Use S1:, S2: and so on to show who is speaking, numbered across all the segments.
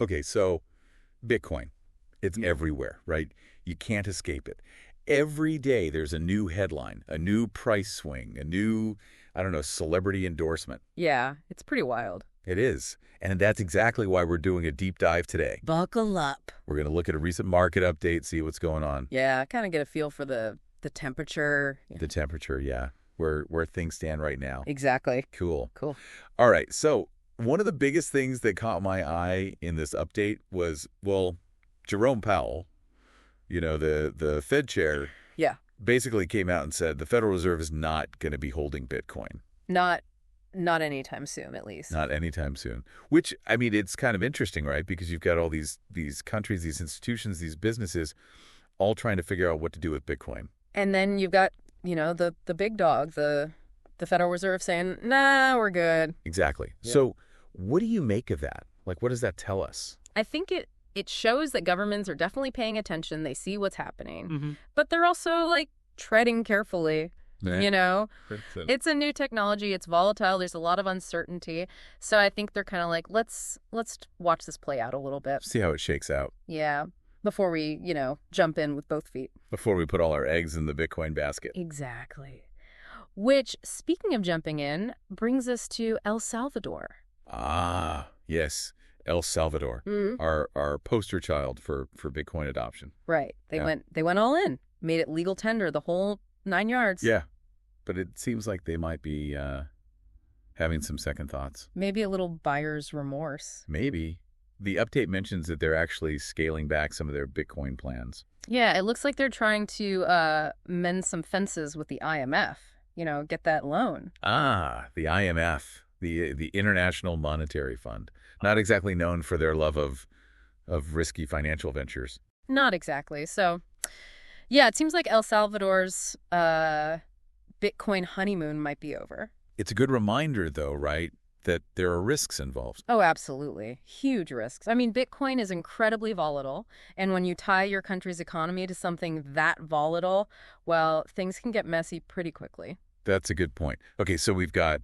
S1: Okay, so Bitcoin, it's everywhere, right? You can't escape it. Every day there's a new headline, a new price swing, a new, I don't know, celebrity endorsement.
S2: Yeah, it's pretty wild.
S1: It is. And that's exactly why we're doing a deep dive today.
S2: Buckle up.
S1: We're going to look at a recent market update, see what's going on.
S2: Yeah, kind of get a feel for the temperature. Yeah.
S1: The temperature, yeah, where things stand right now.
S2: Exactly.
S1: Cool.
S2: Cool.
S1: All right, so one of the biggest things that caught my eye in this update was, well, Jerome Powell, the Fed chair,
S2: Yeah.
S1: basically came out and said the Federal Reserve is not going to be holding Bitcoin.
S2: Not anytime soon, at least.
S1: Not anytime soon. Which, I mean, it's kind of interesting, right? Because you've got all these countries, these institutions, these businesses all trying to figure out what to do with Bitcoin.
S2: And then you've got, the big dog, the Federal Reserve saying, nah, we're good.
S1: Exactly.
S2: Yeah.
S1: So what do you make of that? Like, what does that tell us?
S2: I think it shows that governments are definitely paying attention. They see what's happening.
S1: Mm-hmm.
S2: But they're also, treading carefully.
S1: Yeah.
S2: It's a new technology. It's volatile. There's a lot of uncertainty. So I think they're kind of like, let's watch this play out a little bit.
S1: See how it shakes out.
S2: Yeah. Before we, jump in with both feet.
S1: Before we put all our eggs in the Bitcoin basket.
S2: Exactly. Which, speaking of jumping in, brings us to El Salvador.
S1: Ah, yes. El Salvador,
S2: Mm-hmm.
S1: our poster child for Bitcoin adoption.
S2: Right. They went all in, made it legal tender, the whole 9 yards.
S1: Yeah, but it seems like they might be having some second thoughts.
S2: Maybe a little buyer's remorse.
S1: Maybe. The update mentions that they're actually scaling back some of their Bitcoin plans.
S2: Yeah, it looks like they're trying to mend some fences with the IMF, get that loan.
S1: Ah, the IMF, the International Monetary Fund. Not exactly known for their love of risky financial ventures.
S2: Not exactly. So, yeah, it seems like El Salvador's Bitcoin honeymoon might be over.
S1: It's a good reminder, though, right, that there are risks involved.
S2: Oh, absolutely. Huge risks. I mean, Bitcoin is incredibly volatile. And when you tie your country's economy to something that volatile, well, things can get messy pretty quickly.
S1: That's a good point. Okay, so we've got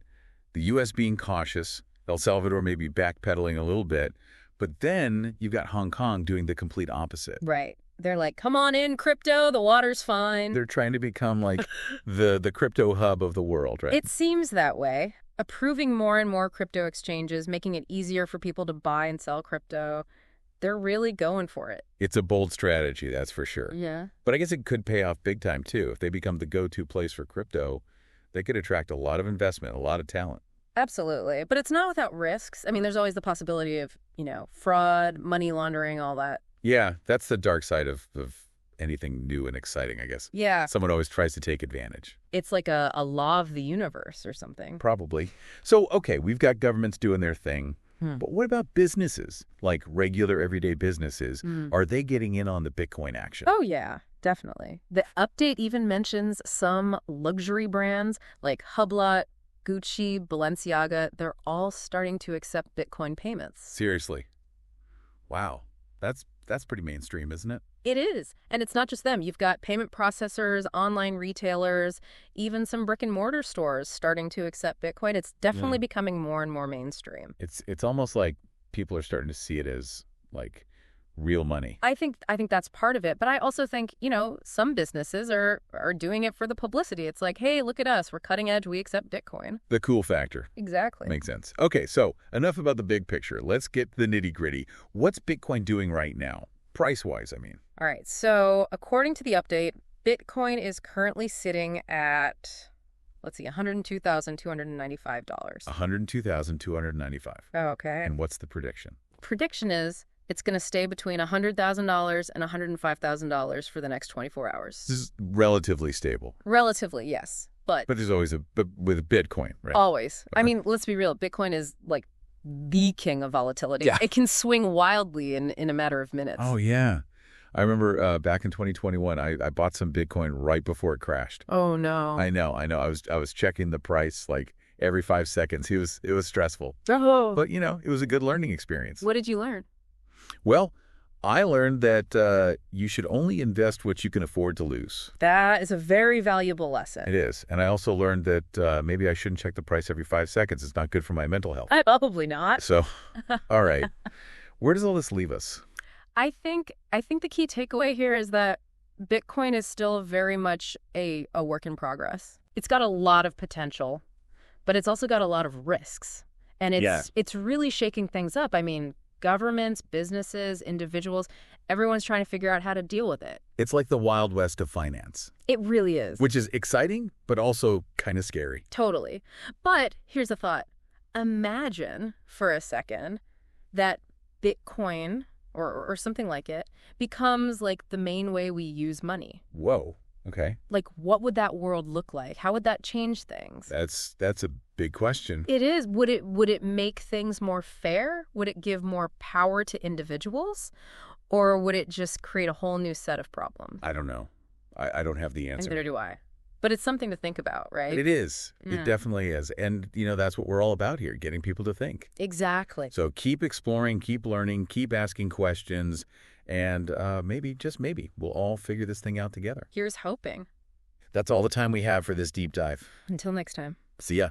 S1: the U.S. being cautious, El Salvador maybe backpedaling a little bit, but then you've got Hong Kong doing the complete opposite.
S2: Right. They're like, come on in, crypto, the water's fine.
S1: They're trying to become like the crypto hub of the world, right?
S2: It seems that way. Approving more and more crypto exchanges, making it easier for people to buy and sell crypto. They're really going for it.
S1: It's a bold strategy, that's for sure.
S2: Yeah.
S1: But I guess it could pay off big time, too. If they become the go-to place for crypto, they could attract a lot of investment, a lot of talent.
S2: Absolutely. But it's not without risks. I mean, there's always the possibility of, fraud, money laundering, all that.
S1: Yeah, that's the dark side of anything new and exciting, I guess.
S2: Yeah.
S1: Someone always tries to take advantage.
S2: It's like a law of the universe or something.
S1: Probably. So, okay, we've got governments doing their thing. But what about businesses, like regular everyday businesses? Are they getting in on the Bitcoin action?
S2: Oh, yeah, definitely. The update even mentions some luxury brands like Hublot, Gucci, Balenciaga. They're all starting to accept Bitcoin payments.
S1: Seriously. Wow. That's pretty mainstream, isn't it?
S2: It is. And it's not just them. You've got payment processors, online retailers, even some brick and mortar stores starting to accept Bitcoin. It's definitely becoming more and more mainstream.
S1: It's almost like people are starting to see it as like real money.
S2: I think that's part of it. But I also think, some businesses are doing it for the publicity. It's like, hey, look at us. We're cutting edge. We accept Bitcoin.
S1: The cool factor.
S2: Exactly.
S1: Makes sense. Okay, so enough about the big picture. Let's get to the nitty-gritty. What's Bitcoin doing right now? Price-wise, I mean.
S2: All right. So according to the update, Bitcoin is currently sitting at, $102,295.
S1: $102,295.
S2: Okay.
S1: And what's the prediction?
S2: Prediction is it's going to stay between $100,000 and $105,000 for the next 24 hours.
S1: This is relatively stable.
S2: Relatively, yes. But
S1: there's always but with Bitcoin, right?
S2: Always.
S1: Okay.
S2: I mean, let's be real. Bitcoin is like the king of volatility.
S1: Yeah.
S2: It can swing wildly in a matter of minutes.
S1: Oh, yeah. I remember back in 2021, I bought some Bitcoin right before it crashed.
S2: Oh, no.
S1: I know. I was checking the price like every 5 seconds. It was stressful.
S2: Oh.
S1: But, it was a good learning experience.
S2: What did you learn?
S1: Well, I learned that you should only invest what you can afford to lose.
S2: That is a very valuable lesson.
S1: It is. And I also learned that maybe I shouldn't check the price every 5 seconds. It's not good for my mental health.
S2: Probably not.
S1: So, all right. Where does all this leave us?
S2: I think the key takeaway here is that Bitcoin is still very much a work in progress. It's got a lot of potential, but it's also got a lot of risks. And
S1: Yeah.
S2: it's really shaking things up. I mean, governments, businesses, individuals, everyone's trying to figure out how to deal with it.
S1: It's like the Wild West of finance,
S2: It really is.
S1: which is exciting, but also kind of scary.
S2: Totally. But here's a thought. Imagine for a second that Bitcoin or something like it becomes like the main way we use money.
S1: Whoa. Okay.
S2: Like, what would that world look like? How would that change things?
S1: That's a big question.
S2: It is. Would it make things more fair? Would it give more power to individuals? Or would it just create a whole new set of problems?
S1: I don't know. I don't have the
S2: And
S1: answer.
S2: neither do I. But it's something to think about, right?
S1: It is.
S2: Yeah.
S1: It definitely is. And, that's what we're all about here, getting people to think.
S2: Exactly.
S1: So keep exploring, keep learning, keep asking questions, and maybe, just maybe, we'll all figure this thing out together.
S2: Here's hoping.
S1: That's all the time we have for this deep dive.
S2: Until next time.
S1: See ya.